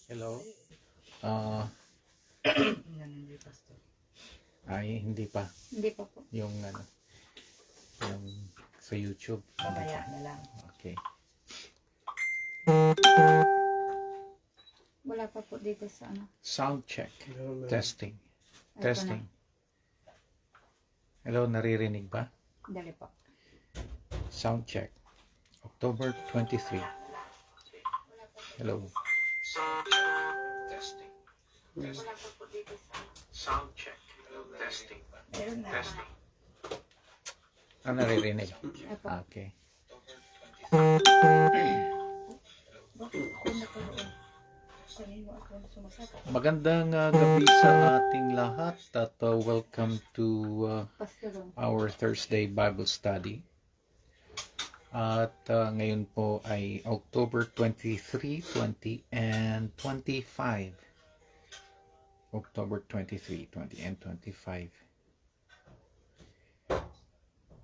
Hello. Ah, Hindi, Pastor. ay hindi pa Hindi pa po. yung yung sa YouTube. Hindi Mamaya pa. na lang. Okay. Wala pa po dito sa ano. Sound check. Testing. Ito Testing. Hello, naririnig ba? Na. Dali po. Sound check. October 23. Hello. Sound check. Testing. Wala pa po dito sa ano. Sound check. Testing. Meron na. Testing. Naririnig? Ito. Okay. Bakit ako natulog? Kanino ako sumasagot? Magandang gabi sa ating lahat at welcome to Pastor. our Thursday Bible Study. At ngayon po ay October 23, 20, and 25. October 23, 20, and 25.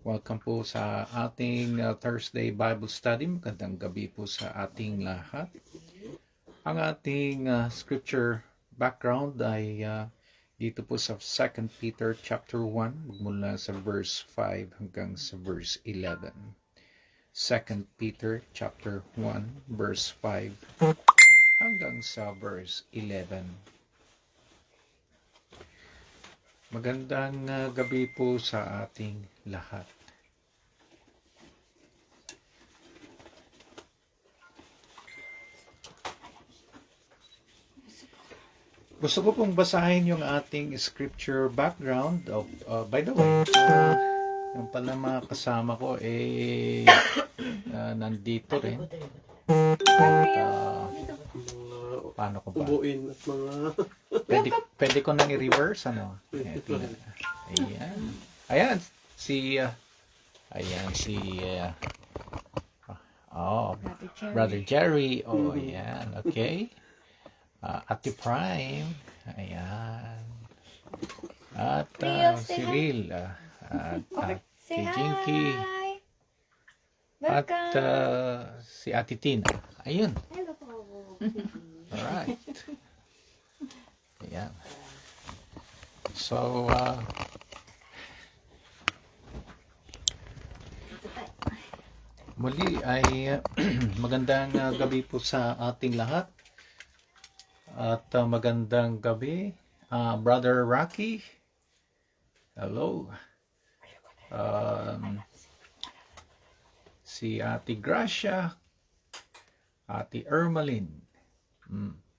Welcome po sa ating Thursday Bible Study. Magandang gabi po sa ating lahat. Ang ating scripture background ay dito po sa 2 Peter chapter 1 mula sa verse 5 hanggang sa verse 11. 2 Peter chapter 1 verse 5 hanggang sa verse 11. Magandang gabi po sa ating lahat. Gusto ko pong basahin yung ating scripture background. By the way, yung pala mga kasama ko nandito rin. Paano ko ba? Ubuin at mga... Pwede ko nang i-reverse, ano? Ayan. Ayan, si... Brother Jerry. Oh, ayan. Okay. Ate Prime. Ayan. At si Ril. At si Jinky. At si Ate Tina. Ayun. Hello po. Alright. Ayan. So, muli ay magandang gabi po sa ating lahat. At magandang gabi, Brother Rocky. Hello. Si Ate Gracia. Ate Ermeline.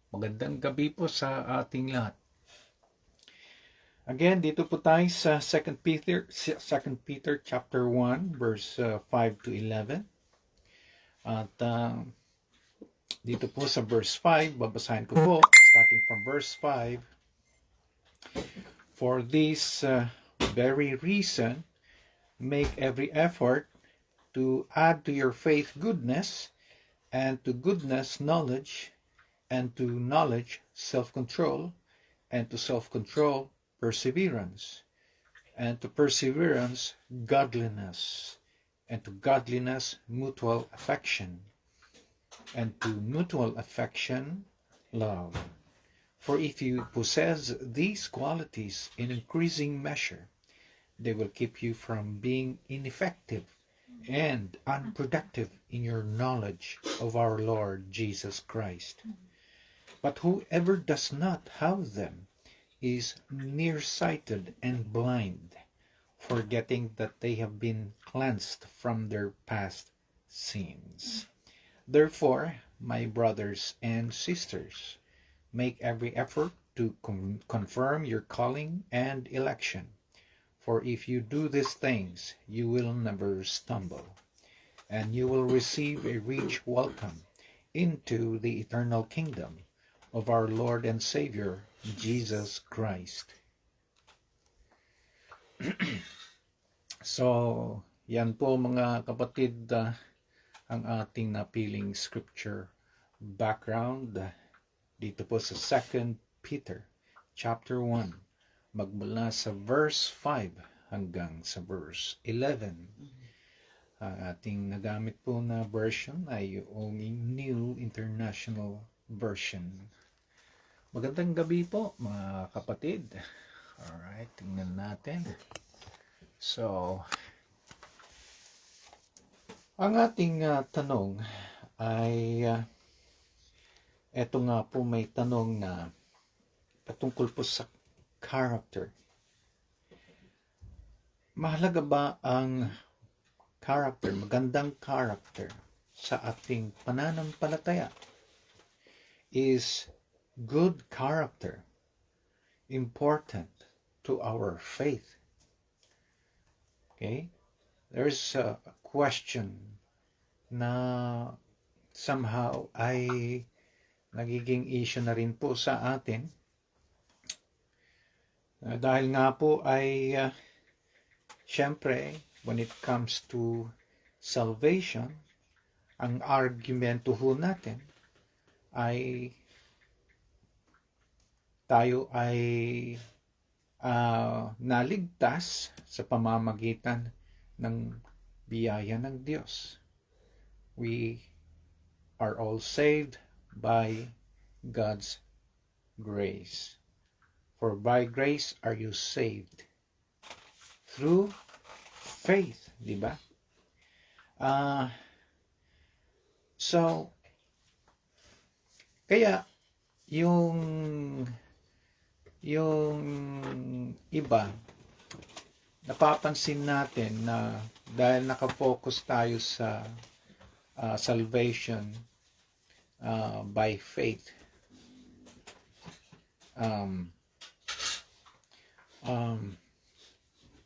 Magandang gabi po sa ating lahat. Again, dito po tayo sa 2 Peter chapter 1 verse 5 to 11. At dito po sa verse 5, babasahin ko po starting from verse 5. For this very reason, make every effort to add to your faith goodness, and to goodness knowledge, and to knowledge self-control, and to self-control perseverance, and to perseverance godliness, and to godliness mutual affection, and to mutual affection love. For if you possess these qualities in increasing measure, they will keep you from being ineffective and unproductive in your knowledge of our Lord Jesus Christ. But whoever does not have them is nearsighted and blind, forgetting that they have been cleansed from their past sins. Therefore, my brothers and sisters, make every effort to confirm your calling and election. For if you do these things, you will never stumble, and you will receive a rich welcome into the eternal kingdom of our Lord and Savior, Jesus Christ. So, yan po mga kapatid, ang ating napiling scripture background dito po sa 2 Peter chapter 1 magmula sa verse 5 hanggang sa verse 11. Ang ating nagamit po na version ay yung New International Version. Magandang gabi po mga kapatid. Alright, tingnan natin. So, ang ating tanong ay eto nga po, may tanong na patungkol po sa character. Mahalaga ba ang character, magandang character sa ating pananampalataya? Is good character important to our faith? Okay? There's a question na somehow ay nagiging issue na rin po sa atin. Dahil nga po ay syempre, when it comes to salvation, ang argumento ho natin ay tayo ay naligtas sa pamamagitan ng biyaya ng Diyos. We are all saved by God's grace. For by grace are you saved through faith, di ba? So, kaya yung iba, napapansin natin na dahil nakafocus tayo sa salvation by faith,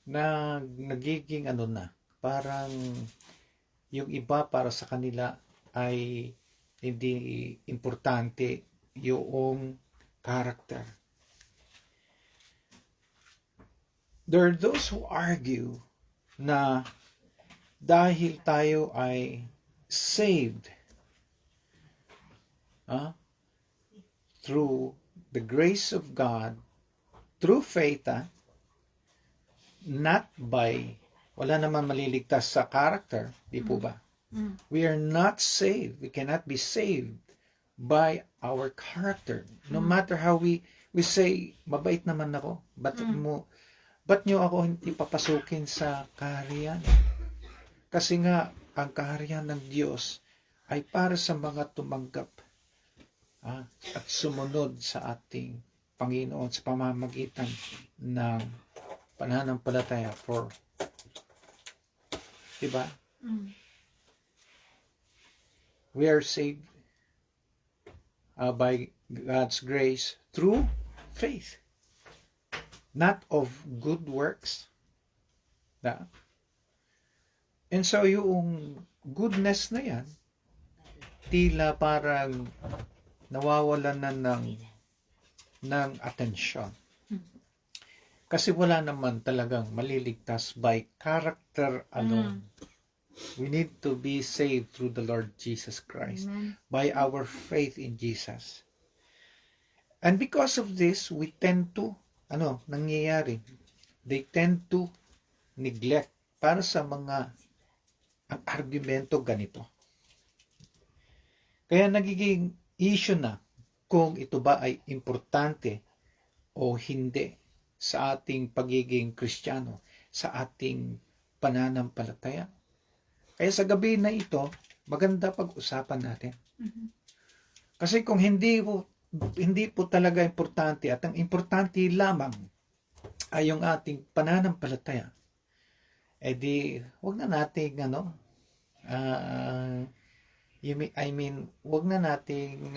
na nagiging parang yung iba para sa kanila ay hindi importante yung character. There are those who argue na dahil tayo ay saved through the grace of God, through faith, not by, wala naman maliligtas sa character, di po ba? We are not saved. We cannot be saved by our character. No matter how we say, mabait naman ako, ba't nyo ako hindi papasukin sa kaharian? Kasi nga, ang kaharian ng Diyos ay para sa mga tumanggap at sumunod sa ating Panginoon sa pamamagitan ng pananampalataya for, diba? We are saved by God's grace through faith, not of good works. And so yung goodness na yan, tila parang nawawalan na ng atensyon. Kasi wala naman talagang maliligtas by character alone. We need to be saved through the Lord Jesus Christ. Amen. By our faith in Jesus. And because of this, we tend to, nangyayari? They tend to neglect para sa mga ang argumento ganito. Kaya nagiging issue na kung ito ba ay importante o hindi sa ating pagiging Kristiyano, sa ating pananampalataya. Kaya sa gabi na ito, maganda pag-usapan natin. Kasi kung hindi po talaga importante at ang importante lamang ay yung ating pananampalataya, di wag na nating wag na nating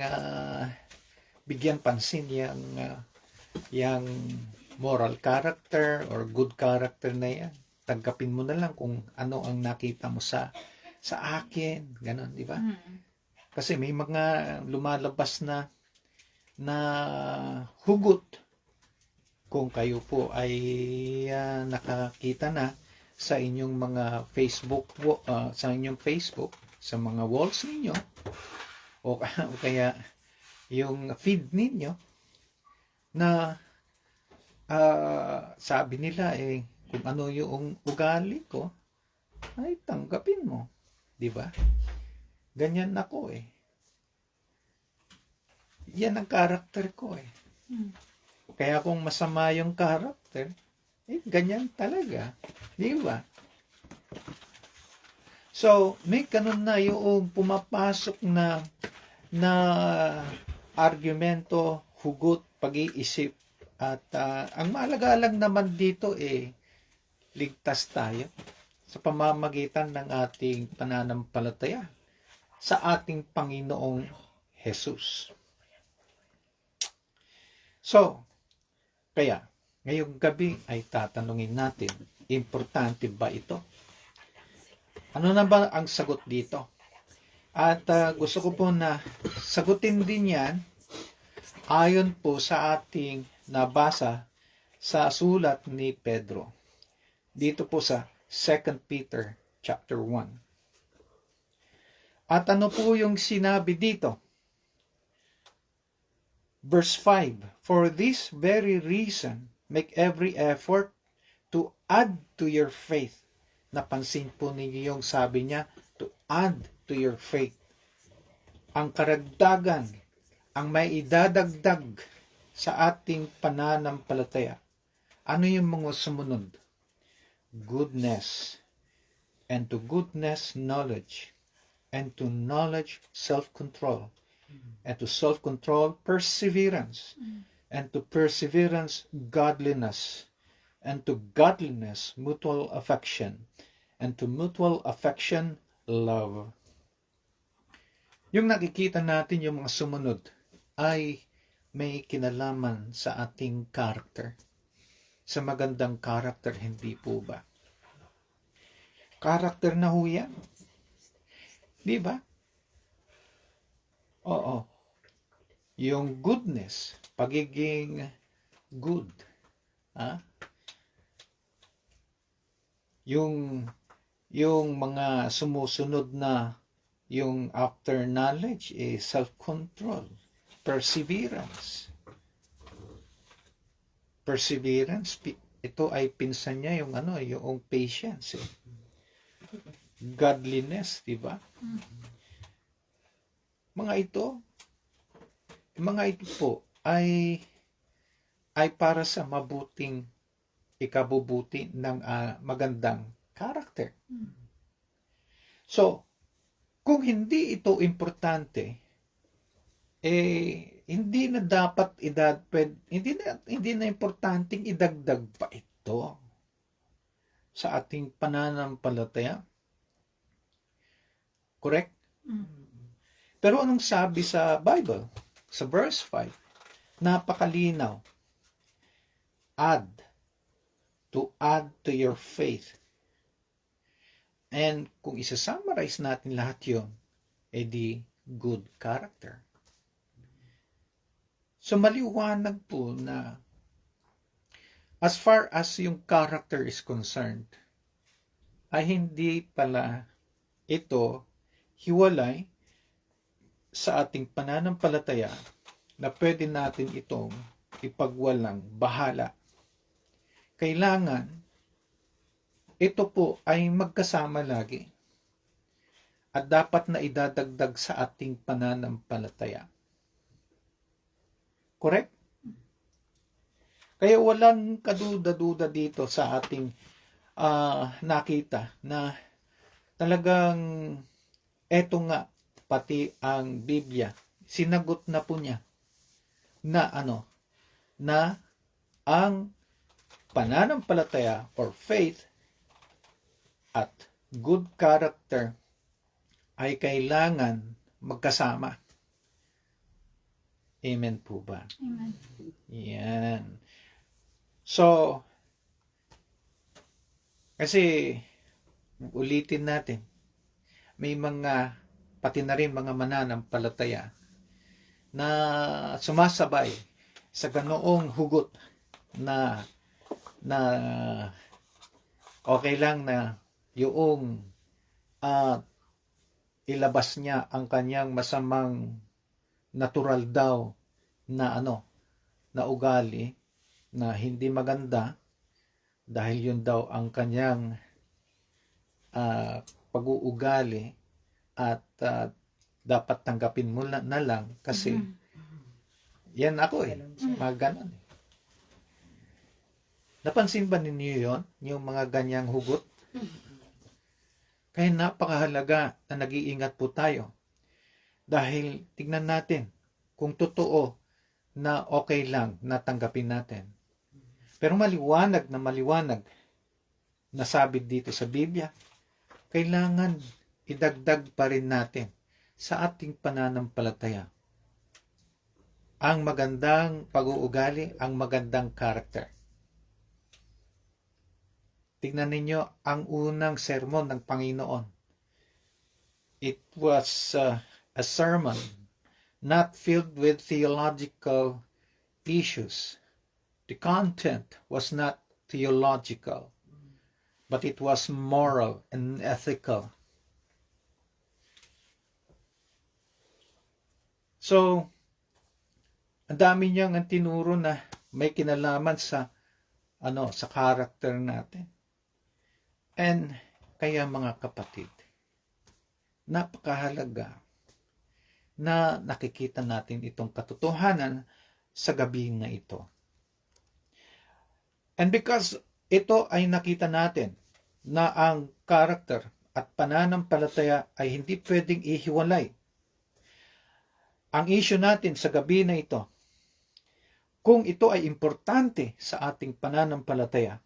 bigyan pansin yung moral character or good character na yan. Tanggapin mo na lang kung ano ang nakita mo sa akin, ganon, di ba? Kasi may mga lumalabas na hugot. Kung kayo po ay nakakita na sa inyong mga Facebook, sa mga walls ninyo, o kaya yung feed ninyo, na sabi nila kung ano yung ugali ko, ay tanggapin mo, di ba? Ganyan ako yan ang karakter ko eh. Mm. Kaya kung masama yung karakter, ganyan talaga. Di ba? So, may ganun na yung pumapasok na argumento, hugot, pag-iisip. At ang mahalaga lang naman dito ligtas tayo sa pamamagitan ng ating pananampalataya sa ating Panginoong Jesus. So, kaya, ngayong gabi ay tatanungin natin, importante ba ito? Ano na ba ang sagot dito? At gusto ko po na sagutin din yan ayon po sa ating nabasa sa sulat ni Pedro. Dito po sa 2 Peter chapter 1. At ano po yung sinabi dito? Verse 5, for this very reason, make every effort to add to your faith. Napansin po ninyo yung sabi niya, to add to your faith. Ang karagdagan, ang may idadagdag sa ating pananampalataya. Ano yung mga sumunod? Goodness, and to goodness, knowledge, and to knowledge, self-control, and to self-control, perseverance, and to perseverance, godliness, and to godliness, mutual affection, and to mutual affection, love. Yung nakikita natin yung mga sumunod ay may kinalaman sa ating character. Sa magandang character, hindi po ba? Character na ho yan. Di ba? Oo. Yung goodness, pagiging good. Yung mga sumusunod na yung after knowledge is self-control, perseverance. Perseverance, ito ay pinsan niya yung yung patience. Godliness, di ba? Mga ito po ay para sa mabuting ikabubuti ng magandang character. So, kung hindi ito importante, hindi na dapat hindi na importanteng idagdag pa ito sa ating pananampalataya. Correct? Pero anong sabi sa Bible? Sa verse 5, napakalinaw. To add to your faith. And kung isa-summarize natin lahat yun, di good character. So maliwanag po na as far as yung character is concerned, ay hindi pala ito hiwalay sa ating pananampalataya na pwede natin itong ipagwalang bahala. Kailangan ito po ay magkasama lagi at dapat na idadagdag sa ating pananampalataya. Correct? Kaya walang kaduda-duda dito sa ating nakita na talagang eto nga, pati ang Biblia, sinagot na po niya na na ang pananampalataya or faith at good character ay kailangan magkasama. Amen po ba? Amen. Yan. So, kasi ulitin natin, may pati na rin mga mananampalataya na sumasabay sa ganoong hugot na okay lang na yung ilabas niya ang kanyang masamang natural daw na na ugali na hindi maganda dahil yun daw ang kanyang pag-uugali at dapat tanggapin mo na lang kasi Yan ako eh. Ganun siya. Mga ganon eh. Napansin ba ninyo yon? Yung mga ganyang hugot? Kaya napakahalaga na nag-iingat po tayo. Dahil tignan natin kung totoo na okay lang na tanggapin natin. Pero maliwanag na sabi dito sa Biblia, kailangan idagdag pa rin natin sa ating pananampalataya ang magandang pag-uugali, ang magandang karakter. Tignan ninyo ang unang sermon ng Panginoon. It was a sermon not filled with theological issues. The content was not theological, but it was moral and ethical. So, ang dami niyang ang tinuro na may kinalaman sa sa karakter natin. And kaya mga kapatid, napakahalaga na nakikita natin itong katotohanan sa gabi na ito. And because ito ay nakita natin na ang karakter at pananampalataya ay hindi pwedeng ihiwalay. Ang issue natin sa gabi na ito, kung ito ay importante sa ating pananampalataya,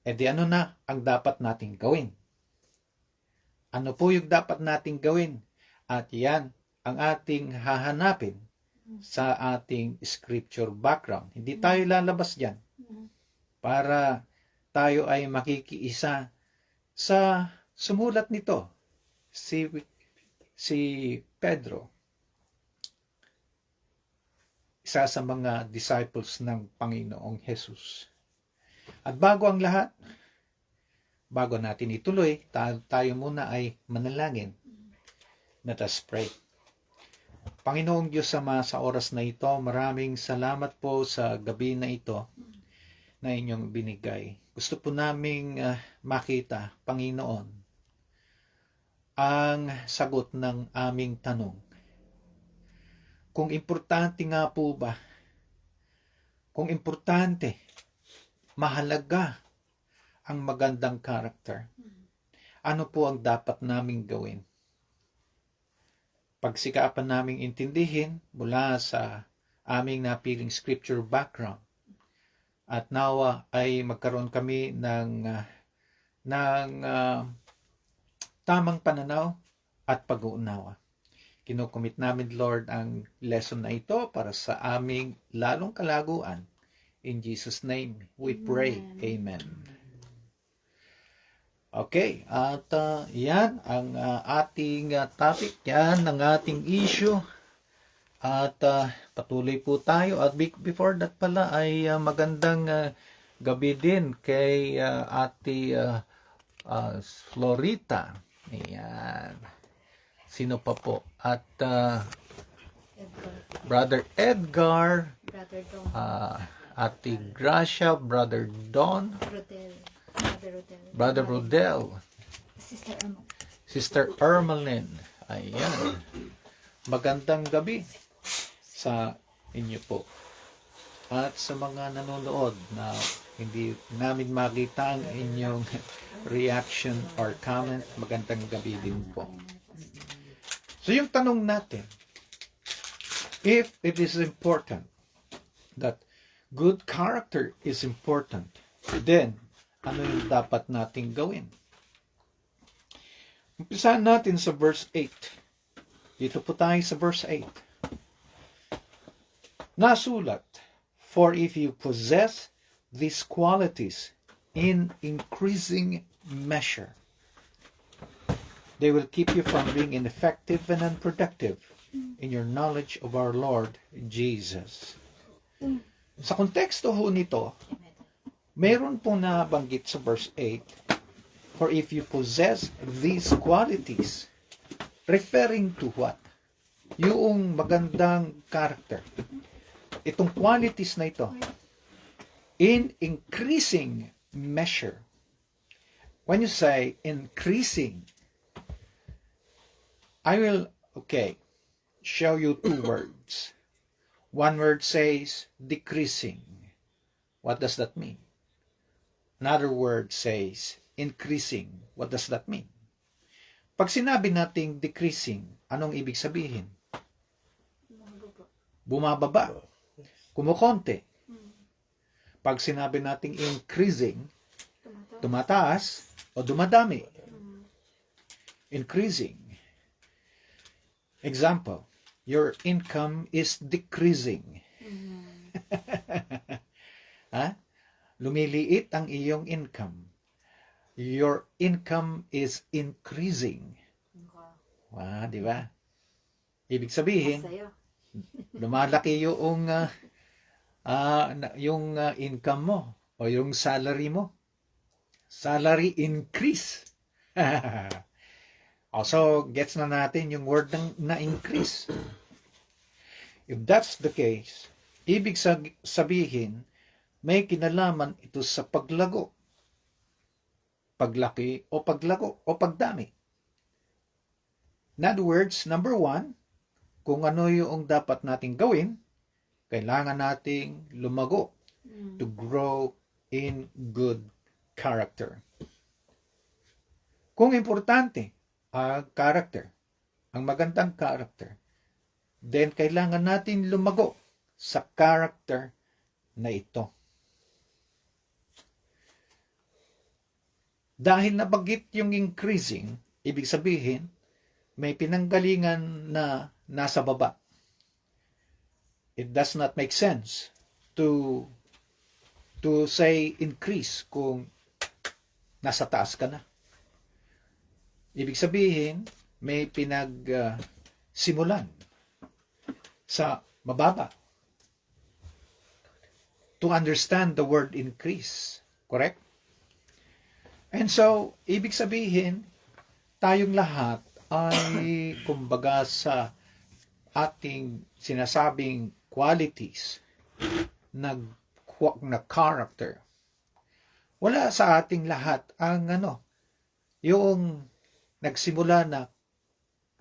edi ano na ang dapat nating gawin? Ano po yung dapat nating gawin? At yan ang ating hahanapin sa ating scripture background. Hindi tayo lalabas dyan para tayo ay makikiisa sa sumulat nito, si Pedro, isa sa mga disciples ng Panginoong Jesus. At bago ang lahat, bago natin ituloy, tayo muna ay manalangin. Let us pray. Panginoong Diyos Ama, sa oras na ito, maraming salamat po sa gabi na ito na inyong binigay. Gusto po naming makita, Panginoon, ang sagot ng aming tanong. Kung importante nga po ba, kung importante, mahalaga ang magandang karakter, ano po ang dapat naming gawin? Pagsikapan naming intindihin mula sa aming napiling scripture background, at nawa ay magkaroon kami ng tamang pananaw at pag-uunawa. Kinukumit namin, Lord, ang lesson na ito para sa aming lalong kalaguan. In Jesus' name, we pray. Amen. Okay, at yan ang ating topic, yan ang ating issue. At patuloy po tayo. At before that pala ay magandang gabi din kay Ate Florita. Ayan. Sino pa po? At Brother Edgar, Brother Don. Ate Gracia, Brother Don, Brother Rodel, Sister Emma. Sister Ermeline. Ayan. Magandang gabi sa inyo po. At sa mga nanonood na hindi namin makita ang inyong reaction or comment, magandang gabi din po. So yung tanong natin, if it is important that good character is important, then ano yung dapat nating gawin? Umpisahan natin sa verse 8. Dito po tayo sa verse 8. Nasulat, for if you possess these qualities in increasing measure, they will keep you from being ineffective and unproductive in your knowledge of our Lord Jesus. Sa konteksto ho nito, meron pong nabanggit sa verse 8, for if you possess these qualities, referring to what? Yung magandang character. Itong qualities na ito, in increasing measure. When you say increasing, I will, show you two words. One word says decreasing. What does that mean? Another word says increasing. What does that mean? Pag sinabi nating decreasing, anong ibig sabihin? Bumababa. Kumukonti. Pag sinabi nating increasing, tumataas o dumadami. Increasing. Example, your income is decreasing. Ha? Lumiliit ang iyong income. Your income is increasing. Di ba? Ibig sabihin, lumalaki yung income mo o yung salary mo. Salary increase. Also, gets na natin yung word na increase. If that's the case, ibig sabihin, may kinalaman ito sa paglago, paglaki o paglago o pagdami. In other words, number 1, kung ano yung dapat nating gawin, kailangan nating lumago to grow in good character. Kung importante ang character, ang magandang character, then kailangan natin lumago sa character na ito. Dahil nabanggit yung increasing, ibig sabihin, may pinanggalingan na nasa baba. It does not make sense to say increase kung nasa taas ka na. Ibig sabihin, may pinagsimulan sa mababa. To understand the word increase. Correct? And so, ibig sabihin, tayong lahat ay kumbaga sa ating sinasabing qualities na character. Wala sa ating lahat ang yung nagsimula na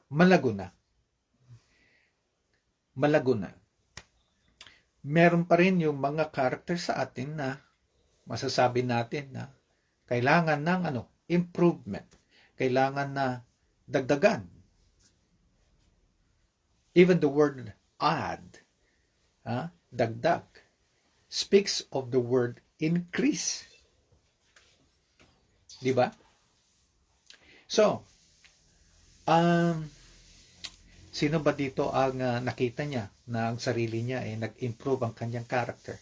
malago na. Meron pa rin yung mga character sa atin na masasabi natin na kailangan ng improvement. Kailangan na dagdagan. Even the word add, dagdag, speaks of the word increase. Di ba? So, sino ba dito ang nakita niya na ang sarili niya ay nag-improve ang kanyang character?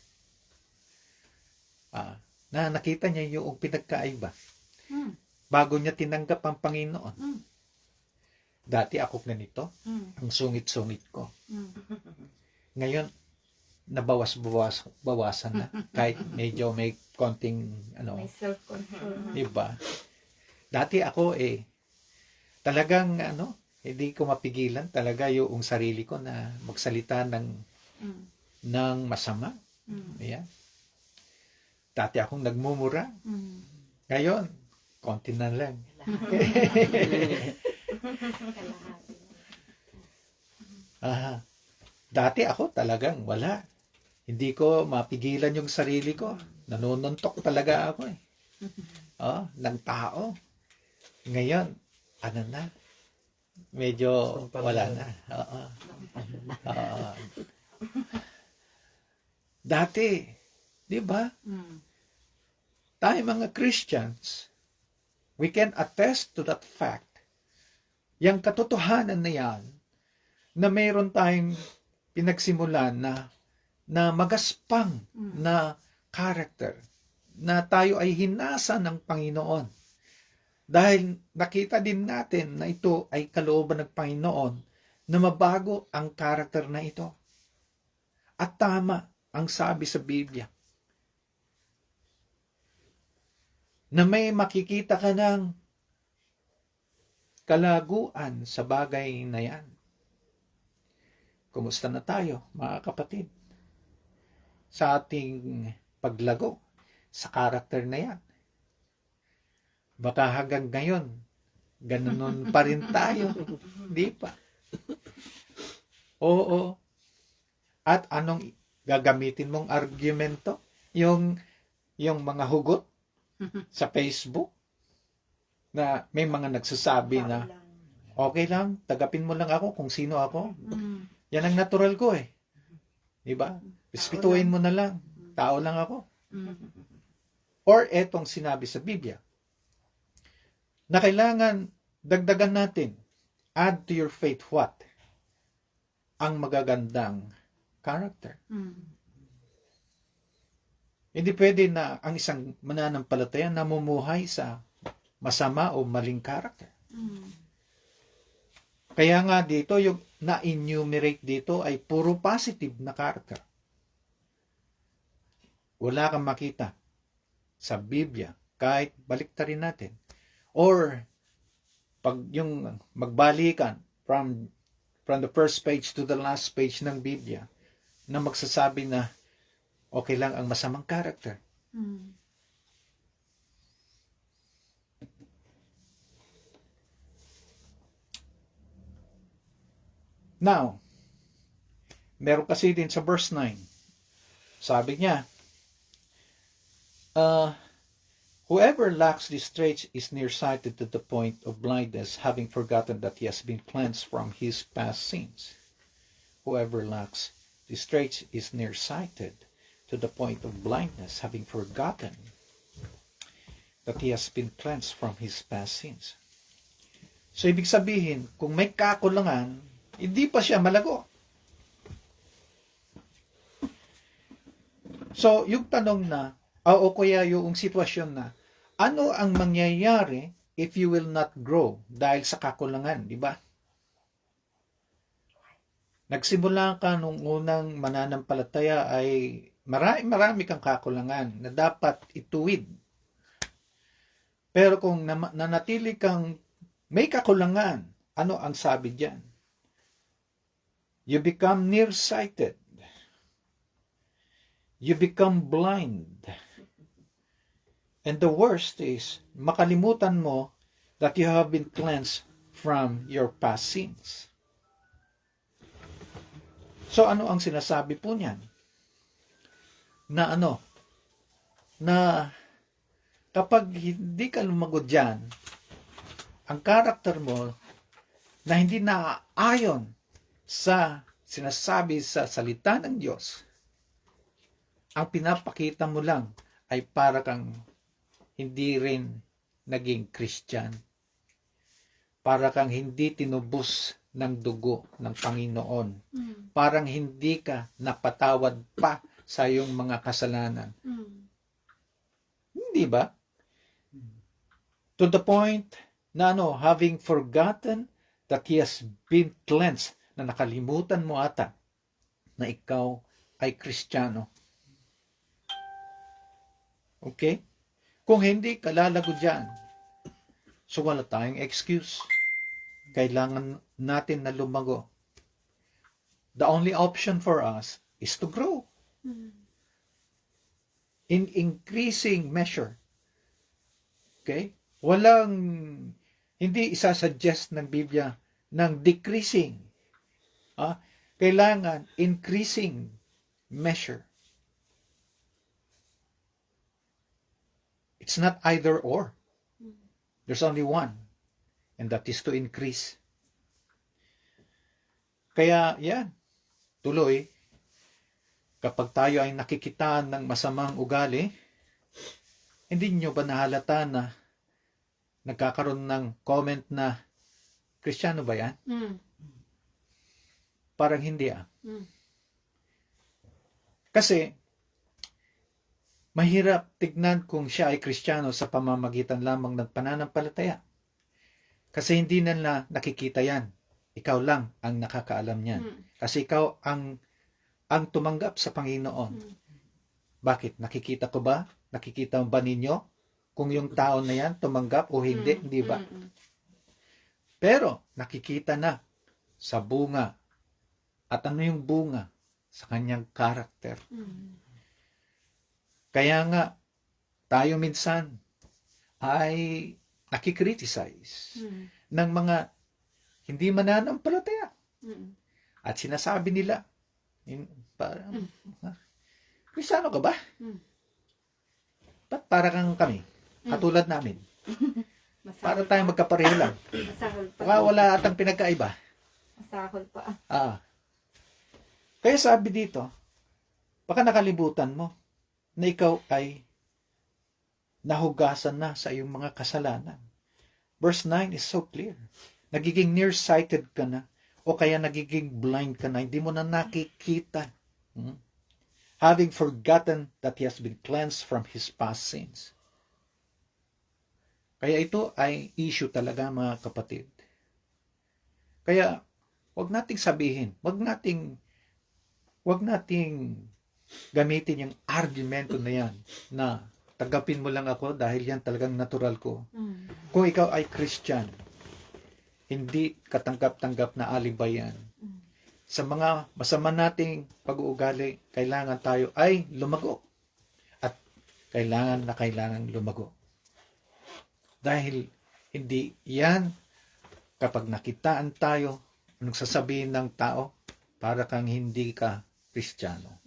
Na nakita niya yung pinagkaiba. Bago niya tinanggap ang Panginoon. Dati ako ganito, ang sungit-sungit ko. Ngayon, nabawasan na. Kahit medyo may konting, May self-control. diba? Dati ako talagang hindi ko mapigilan talaga yung sarili ko na magsalita ng masama. Ayan. Dati akong nagmumura. Ngayon, konti na lang. Dati ako talagang wala. Hindi ko mapigilan yung sarili ko. Nanununtok talaga ako ng tao. Ngayon, medyo wala na. Dati, di ba? Tayo mga Christians, we can attest to that fact. Yang katotohanan na yan, na mayroon tayong pinagsimulan na magaspang na character, na tayo ay hinasa ng Panginoon. Dahil nakita din natin na ito ay kalooban ng Panginoon na mabago ang character na ito. At tama ang sabi sa Biblia na may makikita ka ng kalaguan sa bagay na yan. Kumusta na tayo, mga kapatid? Sa ating paglago sa character na yan. Baka hanggang ngayon, ganoon pa rin tayo. Hindi pa. Oo. At anong gagamitin mong argumento? Yung mga hugot sa Facebook na may mga nagsasabi na okay lang, tagapin mo lang ako kung sino ako. Yan ang natural ko eh. Diba? Respetuhin mo na lang. Tao lang ako. Or etong sinabi sa Biblia na kailangan dagdagan natin, add to your faith what? Ang magagandang character. Hindi pwede na ang isang mananampalataya namumuhay sa masama o maling character. Kaya nga dito, yung na-enumerate dito ay puro positive na character. Wala kang makita sa Biblia, kahit baliktarin natin. Or, pag yung magbalikan from the first page to the last page ng Biblia, na magsasabi na okay lang ang masamang character. Now, meron kasi din sa verse 9, sabi niya, whoever lacks these traits is nearsighted to the point of blindness, having forgotten that he has been cleansed from his past sins. Whoever lacks these traits is nearsighted to the point of blindness, having forgotten that he has been cleansed from his past sins. So, ibig sabihin, kung may kakulangan, hindi pa siya malago. So, yung tanong na, o kaya yung sitwasyon na, ano ang mangyayari if you will not grow dahil sa kakulangan, di ba? Nagsimula ka nung unang mananampalataya ay marami kang kakulangan na dapat ituwid. Pero kung nanatili kang may kakulangan, ano ang sabi diyan? You become nearsighted. You become blind. And the worst is, makalimutan mo that you have been cleansed from your past sins. So ano ang sinasabi po niyan? Na kapag hindi ka lumagod dyan, ang karakter mo na hindi naaayon sa sinasabi sa salita ng Diyos, ang pinapakita mo lang ay para kang hindi rin naging Christian. Para kang hindi tinubos ng dugo ng Panginoon. Parang hindi ka napatawad pa sa iyong mga kasalanan. Hindi ba? To the point na having forgotten that he has been cleansed, na nakalimutan mo ata na ikaw ay Kristiyano. Okay? Kung hindi ka lalago dyan, so wala tayong excuse. Kailangan natin na lumago. The only option for us is to grow. In increasing measure. Okay? Hindi isasuggest ng Biblia ng decreasing. Kailangan increasing measure. It's not either or. There's only one. And that is to increase. Kaya, yan. Tuloy, kapag tayo ay nakikitaan ng masamang ugali, hindi nyo ba nahalata na nagkakaroon ng comment na, Kristiyano ba yan? Parang hindi Kasi, mahirap tignan kung siya ay Kristiyano sa pamamagitan lamang ng pananampalataya. Kasi hindi na nakikita yan. Ikaw lang ang nakakaalam niyan. Kasi ikaw ang tumanggap sa Panginoon. Bakit? Nakikita ko ba? Nakikita ba ninyo kung yung tao na yan tumanggap o hindi? Hindi ba? Pero nakikita na sa bunga. At ano yung bunga? Sa kanyang karakter. Kaya nga, tayo minsan ay nakikriticize ng mga hindi mananampalataya. At sinasabi nila Parang, Kristiyano ka ba? Mm. Ba't para kang kami? Katulad namin. Para Masahol tayong pa. magkapareho lang. Masahol pa. Baka wala atang pinagkaiba. Masahol pa. Kaya sabi dito, baka nakalimutan mo na ikaw ay nahugasan na sa iyong mga kasalanan. Verse 9 is so clear. Nagiging nearsighted ka na o kaya nagiging blind ka na, hindi mo na nakikita. Having forgotten that he has been cleansed from his past sins. Kaya ito ay issue talaga, mga kapatid. Kaya wag nating sabihin, wag nating gamitin yung argumento na yan na tagapin mo lang ako dahil yan talagang natural ko. Kung ikaw ay Christian, hindi katanggap-tanggap na alibay yan. Sa mga masama nating pag-uugali, kailangan tayo ay lumago. At kailangan lumago. Dahil hindi yan, kapag nakitaan tayo, anong sasabihin ng tao, para kang hindi ka Kristiyano.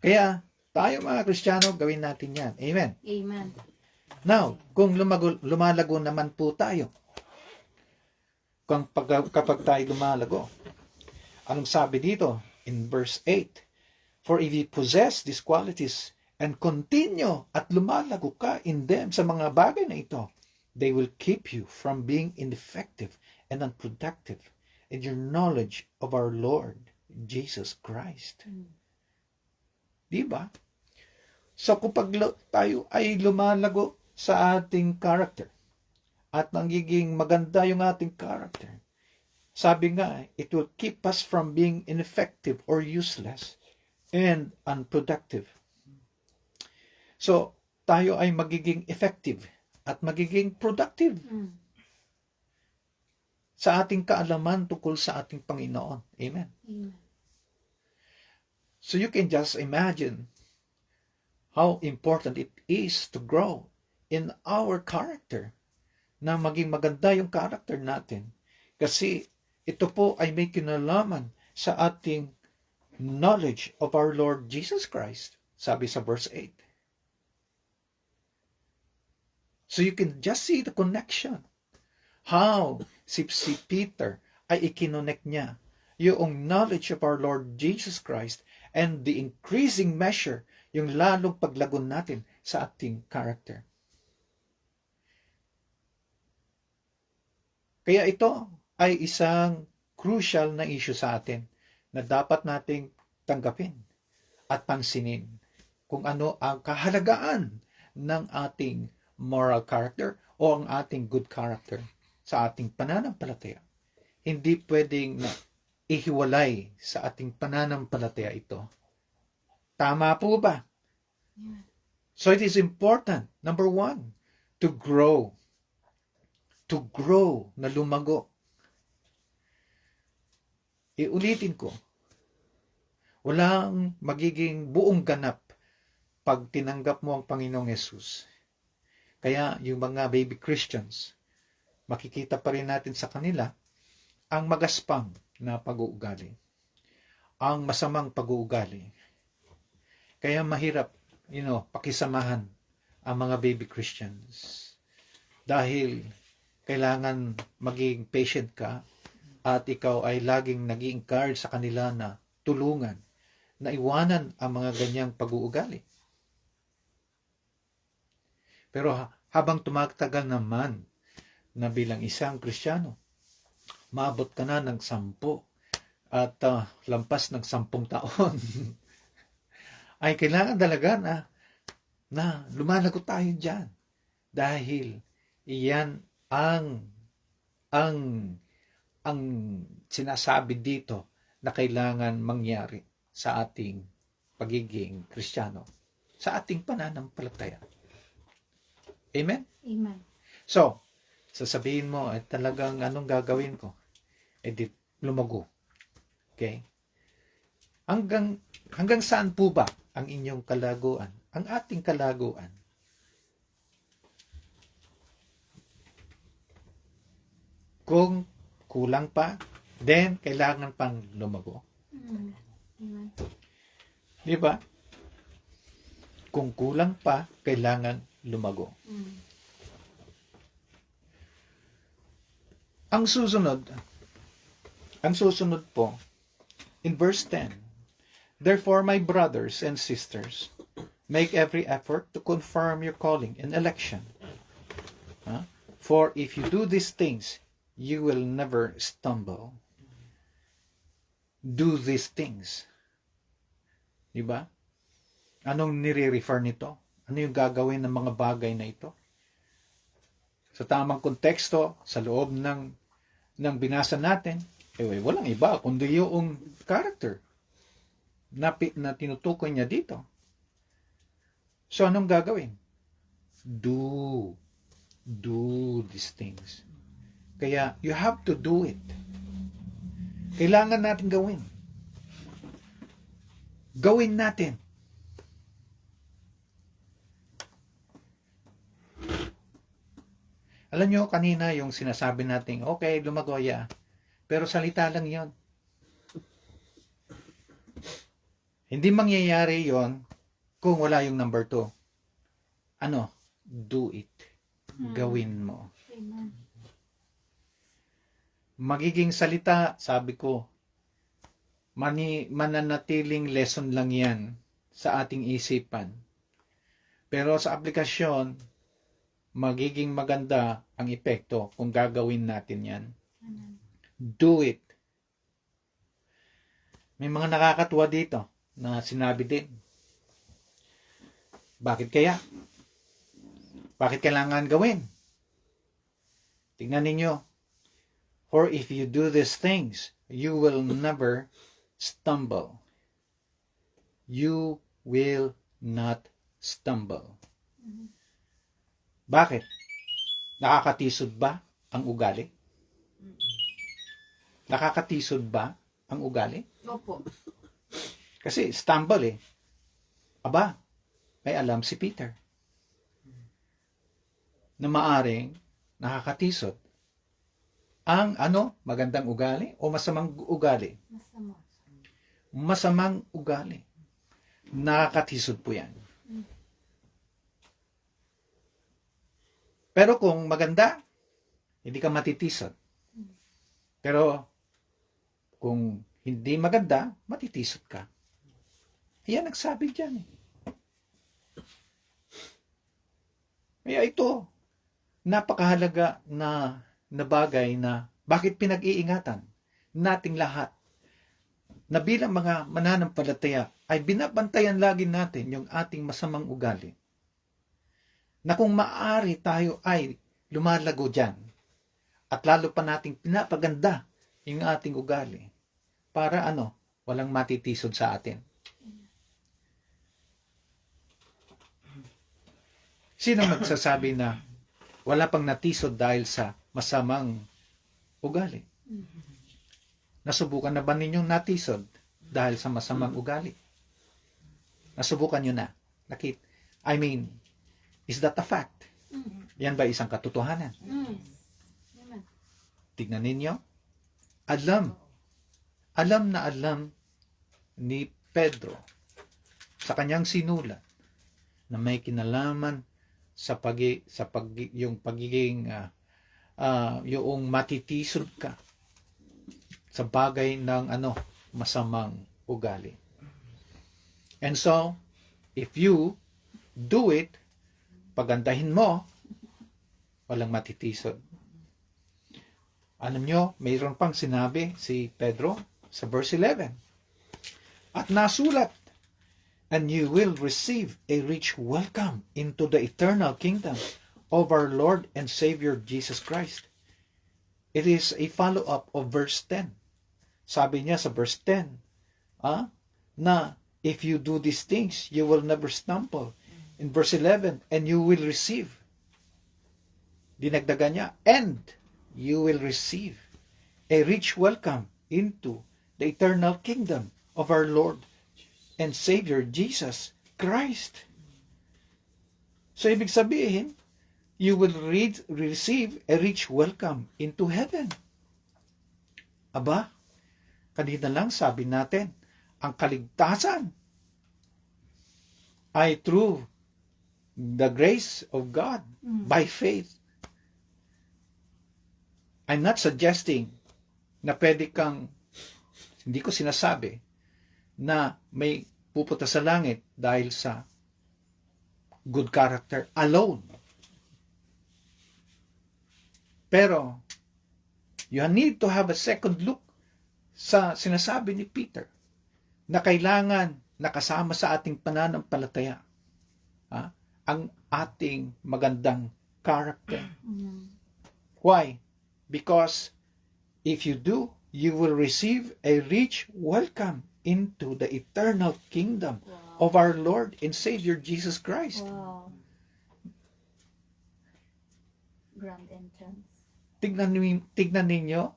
Kaya, tayo mga Kristiyano, gawin natin yan. Amen. Amen. Now, kung lumalago naman po tayo, kapag tayo lumalago, anong sabi dito in verse 8? For if you possess these qualities and continue at lumalago ka in them sa mga bagay na ito, they will keep you from being ineffective and unproductive in your knowledge of our Lord Jesus Christ. Diba? So kapag tayo ay lumalago sa ating character at nagiging maganda yung ating character, sabi nga, it will keep us from being ineffective or useless and unproductive. So, tayo ay magiging effective at magiging productive sa ating kaalaman tungkol sa ating Panginoon. Amen. Amen. So you can just imagine how important it is to grow in our character, na maging maganda yung character natin. Kasi ito po ay may kinalaman sa ating knowledge of our Lord Jesus Christ, sabi sa verse 8. So you can just see the connection. How si Peter ay ikinonect niya yung knowledge of our Lord Jesus Christ and the increasing measure, yung lalong paglagon natin sa ating character. Kaya ito ay isang crucial na issue sa atin na dapat nating tanggapin at pansinin kung ano ang kahalagaan ng ating moral character o ang ating good character sa ating pananampalataya. Hindi pwedeng ihiwalay sa ating pananampalataya ito. Tama po ba? So it is important, number 1, to grow na lumago. Iulitin ko, walang magiging buong ganap pag tinanggap mo ang Panginoong Yesus. Kaya yung mga baby Christians, makikita pa rin natin sa kanila ang magaspang na pag-uugali, ang masamang pag-uugali. Kaya mahirap, pakisamahan ang mga baby Christians. Dahil kailangan maging patient ka at ikaw ay laging nag-i-encourage sa kanila na tulungan, na iwanan ang mga ganyang pag-uugali. Pero habang tumatagal naman na bilang isang Kristiyano, maabot ka na ng 10 at lampas ng 10 taon, ay kailangan talaga na lumalago tayo dyan. Dahil iyan ang sinasabi dito na kailangan mangyari sa ating pagiging Kristiyano, sa ating pananampalataya. Amen? Amen. So, sasabihin mo, talagang anong gagawin ko? Di lumago. Okay? Hanggang saan po ba ang inyong kalaguan? Ang ating kalaguan. Kung kulang pa, then kailangan pang lumago. Amen. Di ba? Kung kulang pa, kailangan lumago. Mm. Ang susunod po, in verse 10, therefore, my brothers and sisters, make every effort to confirm your calling and election. For if you do these things, you will never stumble. Do these things. Diba? Anong nire-refer nito? Ano yung gagawin ng mga bagay na ito? Sa tamang konteksto, sa loob ng binasa natin, walang iba kundi yung character na tinutukoy niya dito. So, anong gagawin? Do these things. Kaya, you have to do it. Kailangan natin gawin. Gawin natin. Alam nyo, kanina yung sinasabi natin, okay, lumagoya. Pero salita lang yon. Hindi mangyayari yon kung wala yung number 2. Ano? Do it. Gawin mo. Amen. Magiging salita, sabi ko, mananatiling lesson lang yan sa ating isipan. Pero sa aplikasyon, magiging maganda ang epekto kung gagawin natin yan. Amen. Do it. May mga nakakatuwa dito na sinabi din. Bakit kaya? Bakit kailangan gawin? Tingnan ninyo. For if you do these things, you will never stumble. You will not stumble. Bakit? Nakakatisod ba ang ugali? Nakakatisod ba ang ugali? Opo. Kasi stumble eh. Aba, may alam si Peter na maaring nakakatisod. Ang magandang ugali o masamang ugali? Masama. Masamang ugali. Nakakatisod po yan. Pero kung maganda, hindi ka matitisod. Pero kung hindi maganda, matitisod ka. Ayan nagsabi dyan eh. Kaya ito, napakahalaga na bagay na bakit pinag-iingatan nating lahat na bilang mga mananampalataya ay binabantayan lagi natin yung ating masamang ugali. Na kung maaari tayo ay lumalago dyan at lalo pa nating pinapaganda yung ating ugali para walang matitisod sa atin. Sino magsasabi na wala pang natisod dahil sa masamang ugali? Nasubukan na ba ninyong natisod dahil sa masamang ugali? Nasubukan nyo na? Is that a fact? Yan ba isang katotohanan? Amen. Tignan ninyo. Alam na alam ni Pedro sa kanyang sinulat na may kinalaman sa yung pagiging yung matitisod ka sa bagay ng masamang ugali. And so, if you do it, pagandahin mo, walang matitisod. Alam nyo, mayroon pang sinabi si Pedro sa verse 11. At nasulat, and you will receive a rich welcome into the eternal kingdom of our Lord and Savior Jesus Christ. It is a follow-up of verse 10. Sabi niya sa verse 10, na if you do these things, you will never stumble. In verse 11, and you will receive. Dinagdagan niya, and you will receive a rich welcome into the eternal kingdom of our Lord and Savior Jesus Christ. So, ibig sabihin, you will receive a rich welcome into heaven. Aba, kanina lang sabi natin, ang kaligtasan ay through the grace of God by faith. I'm not suggesting na pwede kang, hindi ko sinasabi na may pupunta sa langit dahil sa good character alone. Pero, you need to have a second look sa sinasabi ni Peter na kailangan nakasama sa ating pananampalataya ang ating magandang character. Why? Because if you do, you will receive a rich welcome into the eternal kingdom of our Lord and Savior Jesus Christ. Wow. Grand entrance. Tignan ninyo,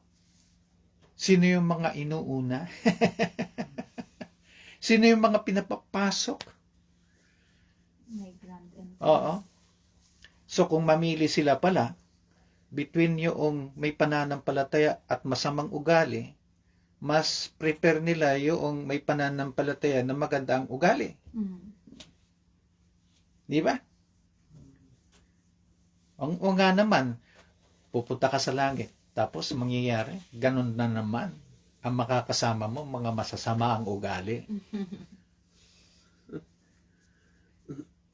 sino yung mga inuuna? Sino yung mga pinapapasok? May grand entrance. Oo. So kung mamili sila pala, between yung may pananampalataya at masamang ugali, mas prepare nila yung may pananampalataya na maganda ang ugali. Di ba? O nga naman, pupunta ka sa langit, tapos mangyayari, ganun na naman ang makakasama mo, mga masasama ang ugali.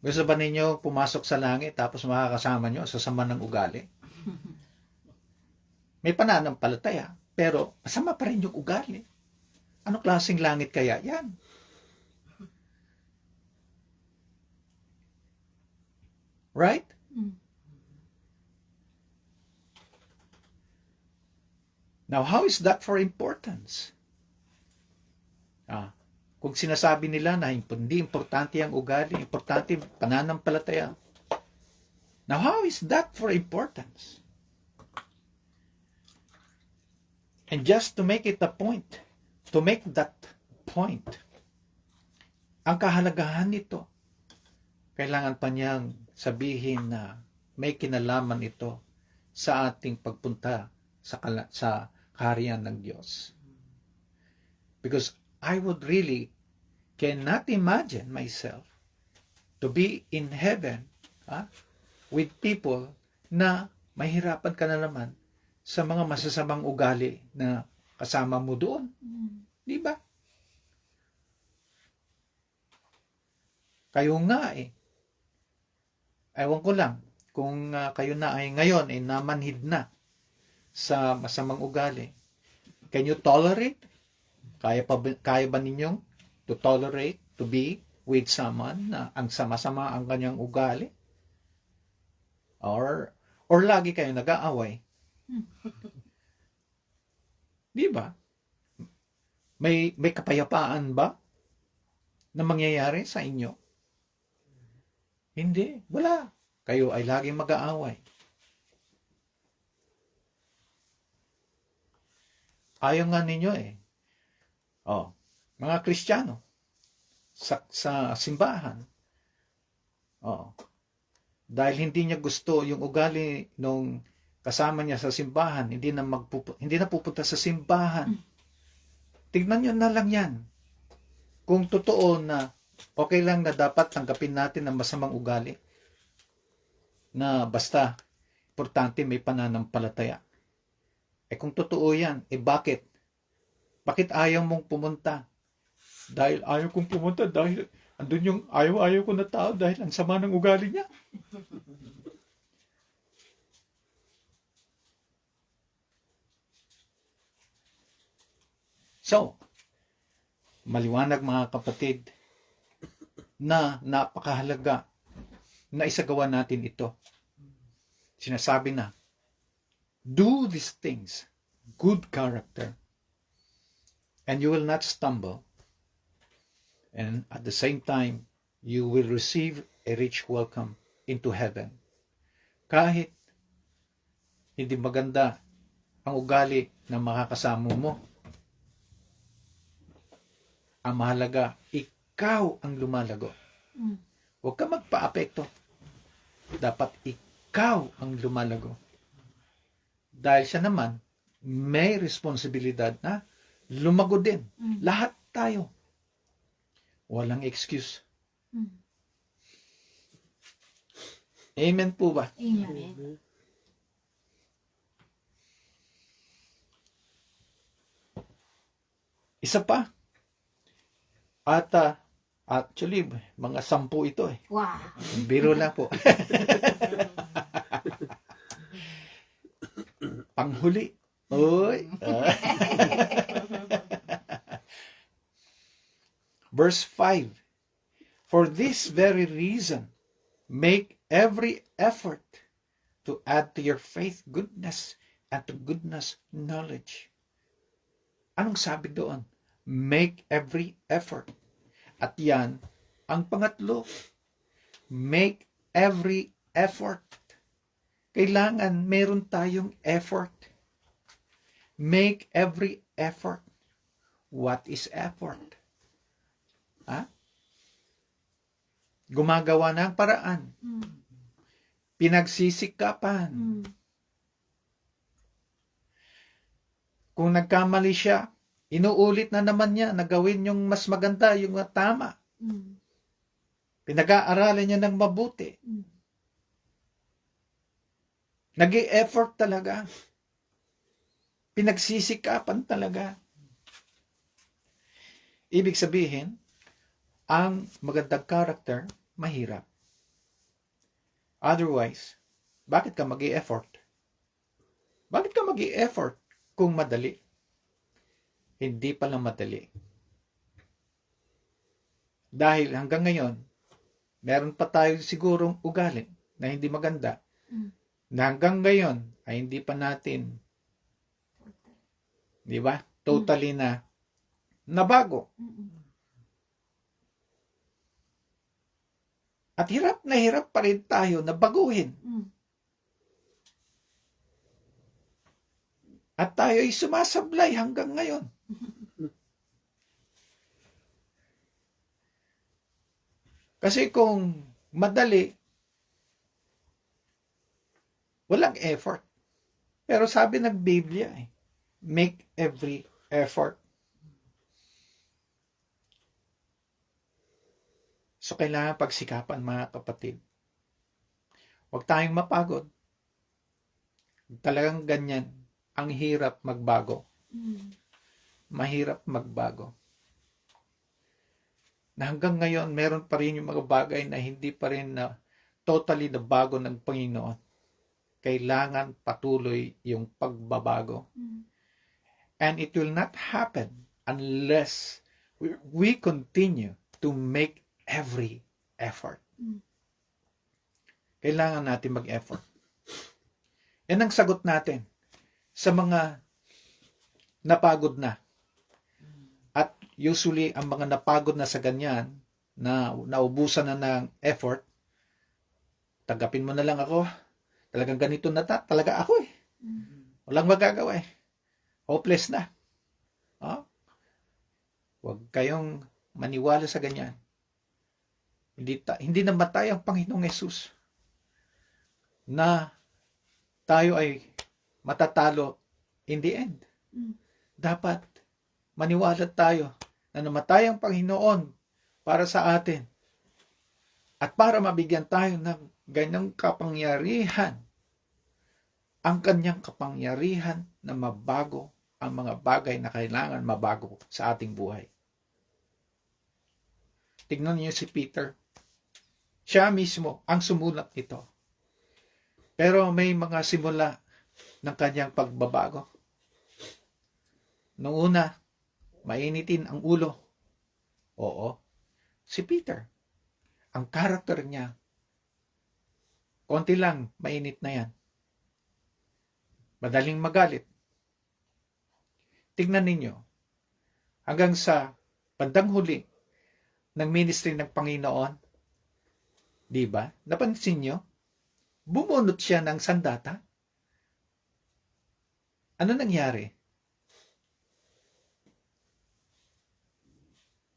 Gusto ba ninyo pumasok sa langit, tapos makakasama nyo sa sama ng ugali? May pananampalataya, pero masama pa rin yung ugali. Ano klaseng langit kaya yan? Right? Now, how is that for importance? Kung sinasabi nila na hindi importante ang ugali, importante pananampalataya. Now, how is that for importance? And just to make it a point, to make that point, ang kahalagahan nito, kailangan pa niyang sabihin na may kinalaman ito sa ating pagpunta sa kaharian ng Diyos. Because I would really cannot imagine myself to be in heaven with people na mahirapan ka na naman sa mga masasamang ugali na kasama mo doon. Di ba? Kayo nga ewan ko lang kung kayo na ay ngayon ay namanhid na sa masamang ugali. Can you tolerate? Kaya ba ninyong to tolerate, to be with someone na ang sama-sama ang kanyang ugali? Or lagi kayo nag-aaway? Di ba? May kapayapaan ba na mangyayari sa inyo? Hindi. Wala. Kayo ay laging mag-aaway. Ayaw nga ninyo mga Kristiyano sa simbahan. Dahil hindi niya gusto yung ugali nung kasama niya sa simbahan, hindi na pupunta sa simbahan. Tignan niyo na lang yan. Kung totoo na okay lang na dapat tanggapin natin ang masamang ugali, na basta importante may pananampalataya. Kung totoo yan, bakit? Bakit ayaw mong pumunta? Dahil ayaw kong pumunta dahil andun yung ayaw ko na tao dahil ang sama ng ugali niya. So, maliwanag mga kapatid na napakahalaga na isagawa natin ito. Sinasabi na, do these things, good character, and you will not stumble. And at the same time, you will receive a rich welcome into heaven. Kahit hindi maganda ang ugali ng makakasama mo, ang mahalaga, ikaw ang lumalago. Huwag ka magpa-apekto. Dapat ikaw ang lumalago. Dahil siya naman, may responsibilidad na lumago din. Lahat tayo. Walang excuse. Mm. Amen po ba? Amen. Isa pa. At actually, mga 10 ito eh. Wow. Biro lang po. Panghuli. Uy. Verse 5. For this very reason, make every effort to add to your faith goodness, and to goodness knowledge. Anong sabi doon? Make every effort. At yan, ang pangatlo. Make every effort. Kailangan meron tayong effort. Make every effort. What is effort? Gumagawa ng paraan. Mm. Pinagsisikapan. Mm. Kung nagkamali siya, inuulit na naman niya na gawin yung mas maganda, yung tama. Mm. Pinag-aaralan niya ng mabuti. Mm. Nag-i-effort talaga. Pinagsisikapan talaga. Ibig sabihin, ang magandang character, mahirap. Otherwise, bakit ka mag-i-effort? Bakit ka mag-i-effort kung madali? Hindi pala madali. Dahil hanggang ngayon, meron pa tayo sigurong ugali na hindi maganda. Na hanggang ngayon ay hindi pa natin, di ba? Totally na nabago. Mm. At hirap na hirap pa rin tayo na baguhin. Mm. At tayo ay sumasablay hanggang ngayon. Kasi kung madali, walang effort. Pero sabi ng Biblia, make every effort. So, kailangan pagsikapan, mga kapatid. Huwag tayong mapagod. Talagang ganyan. Ang hirap magbago. Mm. Mahirap magbago. Na hanggang ngayon, meron pa rin yung mga bagay na hindi pa rin na totally na bago ng Panginoon. Kailangan patuloy yung pagbabago. Mm. And it will not happen unless we continue to make every effort. Mm. Kailangan natin mag-effort. Yan ang sagot natin sa mga napagod na. At usually, ang mga napagod na sa ganyan, na naubusan na ng effort, tagapin mo na lang ako. Talagang ganito na talaga ako eh. Walang magagawa eh. Hopeless na. Huwag kayong maniwala sa ganyan. Hindi namatay ang Panginoong Yesus na tayo ay matatalo in the end. Dapat maniwala tayo na namatay ang Panginoon para sa atin at para mabigyan tayo ng ganyang kapangyarihan, ang kanyang kapangyarihan na mabago ang mga bagay na kailangan mabago sa ating buhay. Tignan niyo si Peter. Siya mismo ang sumulat nito. Pero may mga simula ng kanyang pagbabago. Noong una, mainitin ang ulo. Oo, si Peter. Ang karakter niya, konti lang, mainit na yan. Madaling magalit. Tignan ninyo, hanggang sa bandang huli ng ministry ng Panginoon, di ba? Napansin nyo? Bumunot siya ng sandata. Ano nangyari?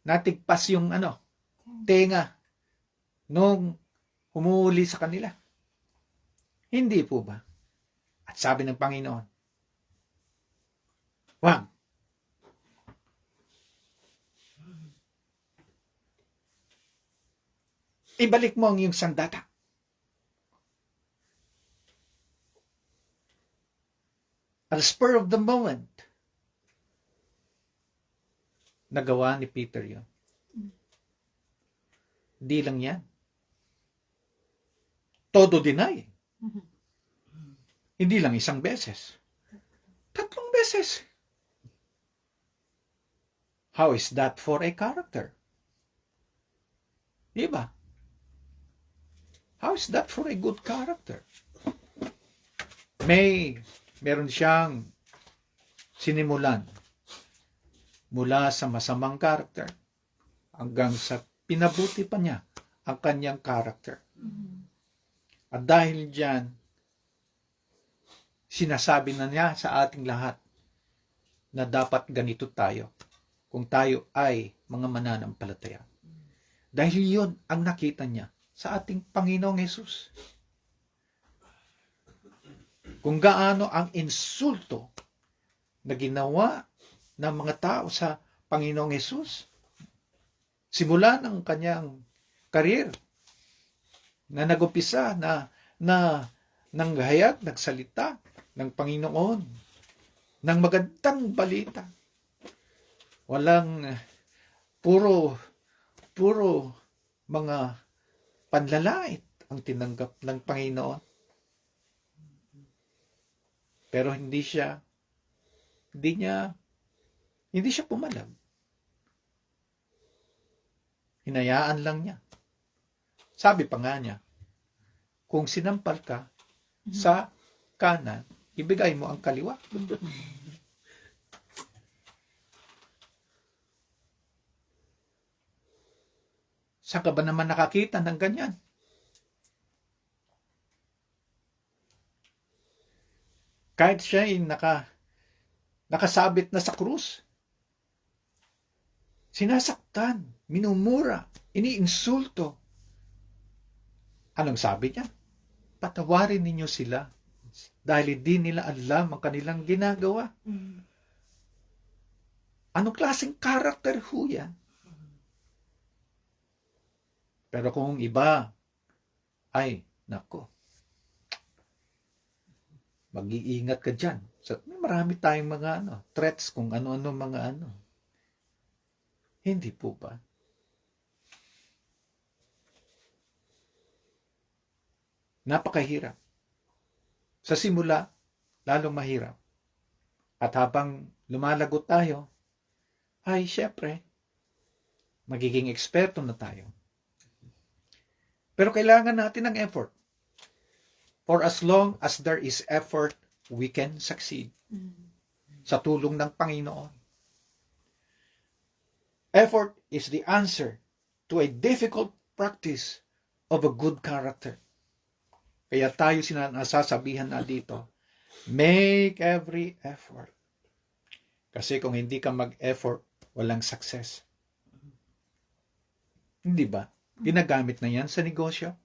Natigpas yung tenga nung humuli sa kanila. Hindi po ba? At sabi ng Panginoon, wag. Ibalik mo ang iyong sandata. At the spur of the moment, nagawa ni Peter yun. Di lang yan. Todo deny. Hindi lang isang beses. 3 beses. How is that for a character? Diba? How is that for a good character? Meron siyang sinimulan mula sa masamang character hanggang sa pinabuti pa niya ang kanyang character. At dahil diyan, sinasabi na niya sa ating lahat na dapat ganito tayo kung tayo ay mga mananampalataya. Dahil yun ang nakita niya sa ating Panginoong Hesus. Kung gaano ang insulto na ginawa ng mga tao sa Panginoong Hesus, simula ng kanyang career, na nag-umpisa na nanghayag, nagsalita ng Panginoon, ng magandang balita. Walang puro mga panlalait ang tinanggap ng Panginoon. Pero hindi siya pumalag. Hinayaan lang niya. Sabi pa nga niya, kung sinampal ka sa kanan, ibigay mo ang kaliwa. Saan ka ba naman nakakita ng ganyan? Kahit siya ay nakasabit na sa krus, sinasaktan, minumura, iniinsulto. Anong sabi niya? Patawarin ninyo sila dahil hindi nila alam ang kanilang ginagawa. Anong klaseng karakter ho yan? Pero kung iba, ay, nako, mag-iingat ka dyan. So, marami tayong mga threats kung ano-ano mga Hindi po ba? Napakahirap. Sa simula, lalong mahirap. At habang lumalagot tayo, ay syempre, magiging eksperto na tayo. Pero kailangan natin ng effort. For as long as there is effort, we can succeed. Sa tulong ng Panginoon. Effort is the answer to a difficult practice of a good character. Kaya tayo sinasabihan na dito, make every effort. Kasi kung hindi ka mag-effort, walang success. Hindi ba? Ginagamit na yan sa negosyo.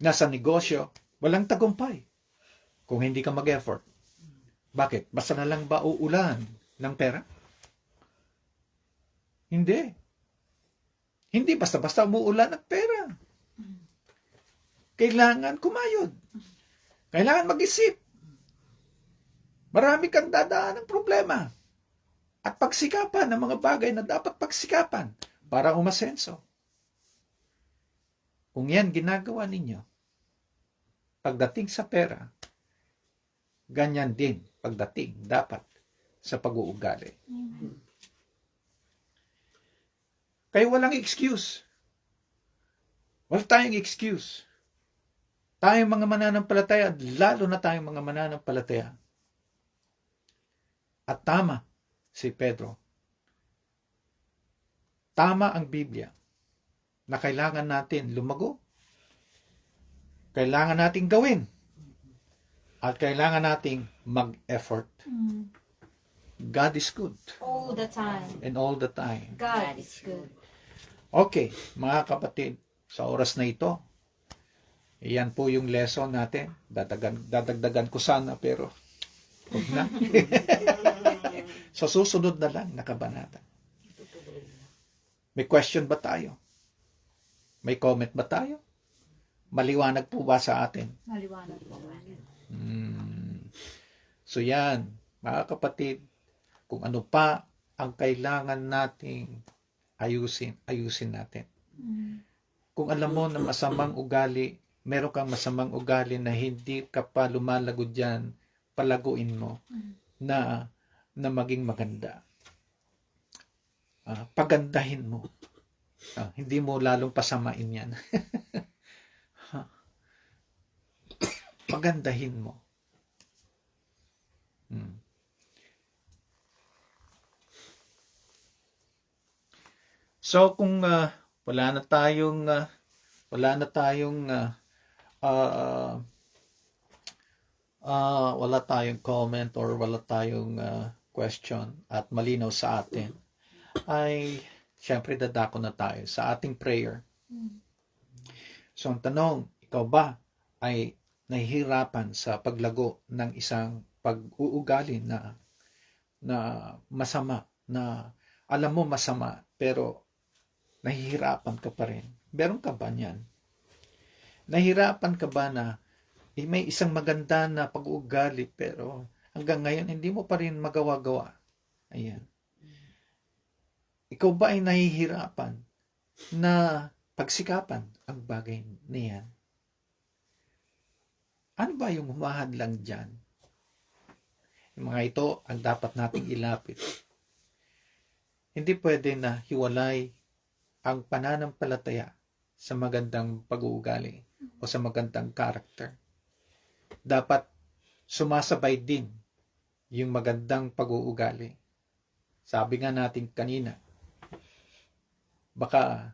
Nasa negosyo, walang tagumpay kung hindi ka mag-effort. Bakit? Basta na lang ba uulan ng pera? Hindi. Hindi basta-basta umuulan ng pera. Kailangan kumayod. Kailangan mag-isip. Marami kang dadaan ng problema. At pagsikapan ng mga bagay na dapat pagsikapan para umasenso. Kung yan ginagawa ninyo, pagdating sa pera, ganyan din pagdating dapat sa pag-uugali. Kaya walang excuse. Wala tayong excuse. Tayong mga mananampalataya, lalo na tayong mga mananampalataya. At tama si Pedro. Tama ang Biblia na kailangan natin lumago. Kailangan nating gawin. At kailangan nating mag-effort. God is good. All the time. And all the time. God is good. Okay, mga kapatid, sa oras na ito, iyan po yung lesson natin. Dadagdagan ko sana, pero huwag na. Sa susunod na lang, nakabanata. May question ba tayo? May comment ba tayo? Maliwanag po ba sa atin? Maliwanag po. So yan, mga kapatid, kung ano pa ang kailangan nating ayusin natin. Kung alam mo na masamang ugali, meron kang masamang ugali na hindi ka pa lumalago dyan, palaguin mo na maging maganda. Pagandahin mo. Hindi mo lalong pasamain yan. Pagandahin mo. So kung wala na tayong comment or wala tayong question at malinaw sa atin, ay syempre dadako na tayo sa ating prayer. So ang tanong, ikaw ba ay nahihirapan sa paglago ng isang pag-uugali na masama, na alam mo masama pero nahihirapan ka pa rin? Meron ka ba niyan? Nahihirapan ka ba na may isang maganda na pag-uugali pero hanggang ngayon hindi mo pa rin magawa-gawa? Ayan. Ikaw ba ay nahihirapan na pagsikapan ang bagay niyan? Ano ba yung humahadlang dyan? Yung mga ito ang dapat nating ilapit. Hindi pwede na hiwalay ang pananampalataya sa magandang pag-uugali o sa magandang character. Dapat sumasabay din yung magandang pag-uugali. Sabi nga natin kanina, baka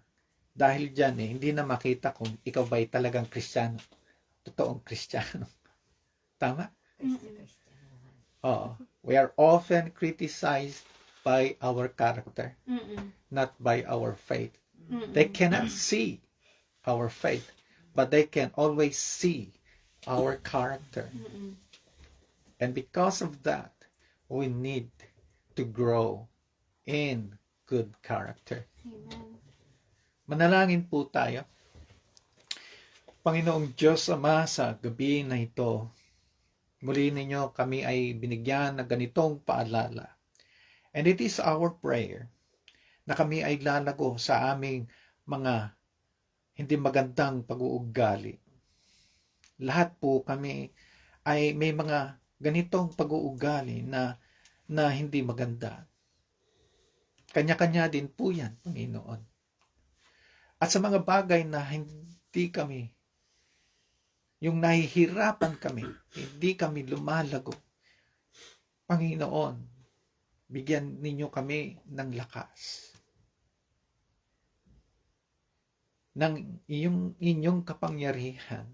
dahil dyan hindi na makita kung ikaw ba'y talagang Kristiyano, totoong Kristiyano. Tama? We are often criticized by our character, not by our faith. They cannot see our faith, but they can always see our character. And because of that, we need to grow in good character. Amen. Manalangin po tayo. Panginoong Diyos Ama, sa gabi na ito, muli ninyo kami ay binigyan ng ganitong paalala. And it is our prayer na kami ay lalago sa aming mga hindi magandang pag-uugali. Lahat po kami ay may mga ganitong pag-uugali na hindi maganda. Kanya-kanya din po yan, Panginoon. At sa mga bagay na hindi kami, yung nahihirapan kami, hindi kami lumalago, Panginoon, bigyan ninyo kami ng lakas, ng inyong kapangyarihan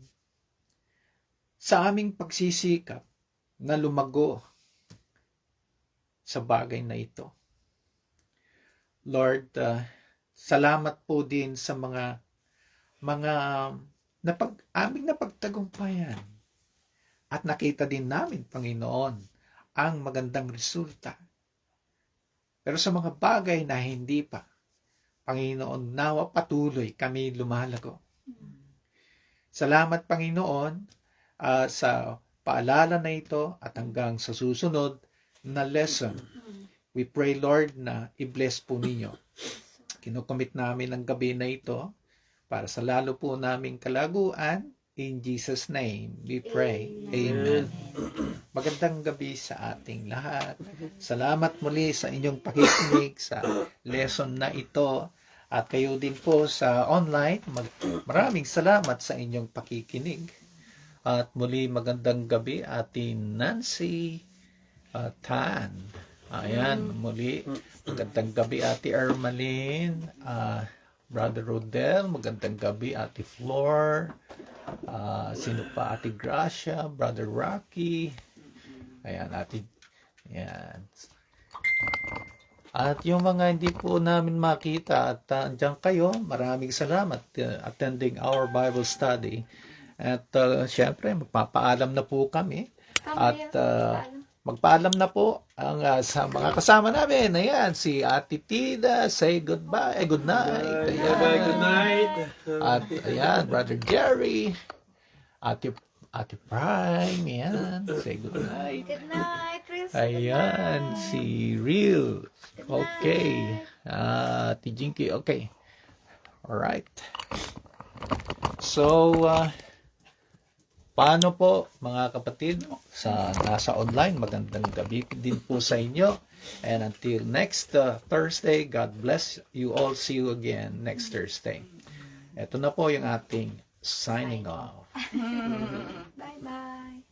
sa aming pagsisikap na lumago sa bagay na ito. Lord, salamat po din sa mga aming napagtagumpayan. At nakita din namin, Panginoon, ang magandang resulta. Pero sa mga bagay na hindi pa, Panginoon, nawa patuloy kami lumalago. Salamat, Panginoon, sa paalala na ito at hanggang sa susunod na lesson. We pray, Lord, na i-bless po ninyo. Kinukomit namin ang gabi na ito para sa lalo po naming kalaguan. In Jesus' name, we pray. Amen. Magandang gabi sa ating lahat. Salamat muli sa inyong pakikinig sa lesson na ito. At kayo din po sa online, maraming salamat sa inyong pakikinig. At muli magandang gabi ating Nancy Tan. Ayan, muli magandang gabi Ate Ermaline, Brother Rodel, magandang gabi Ate Flor, sino pa, Ate Gracia, Brother Rocky, ayan, ayan. At yung mga hindi po namin makita at andyan kayo, maraming salamat attending our Bible study. At syempre, magpapaalam na po kami. At magpaalam na po ang sa mga kasama namin. Ayan, si Ate Tida, say goodbye, good night. Ayan. Bye-bye, good night. At ayan, Brother Jerry, Ate Prime, ayan, say good night. Good night, Chris. Ayan, si Real. Okay. Ate Jinky, okay. Alright. So, paano po mga kapatid sa nasa online, magandang gabi din po sa inyo. And until next Thursday, God bless you all. See you again next Thursday. Ito na po yung ating signing off. Bye-bye.